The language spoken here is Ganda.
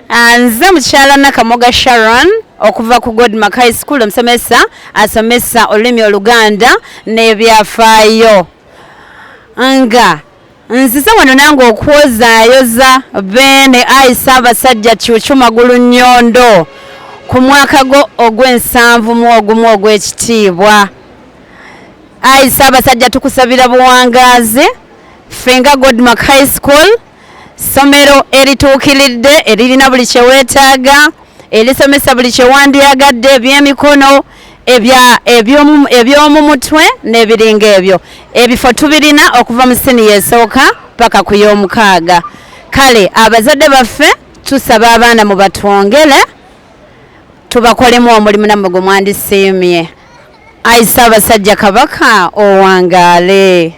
Nze mukyala Nakamoga Sharon okuva ku Godmark High School omusomesa asomesa olulimi Oluganda n'ebyafaayo nga nzize wano nange okwozaayoza Beene Aisha abasajja Cuucu Magulu Nnyondo ku mwaka go ogw'ensanvu mu ogumu ogw'ekitiibwa. Aisha abasajja tukusabira buwangaazi fenga Godmark High School somero erituukiridde eririna buli kye weetaaga erisomesa buli kye wandyagadde eby'emikono eby'omu mutwe n'ebiringa ebyo. Ebifo tubirina okuva mu siniya esooka paka ku y'omukaaga. Kale abazadde baffe tusaba abaana mu batwongere tubakolemu omulimu nammwe gwe mwandisiimye. Aisha abasajja Kabaka owangaale.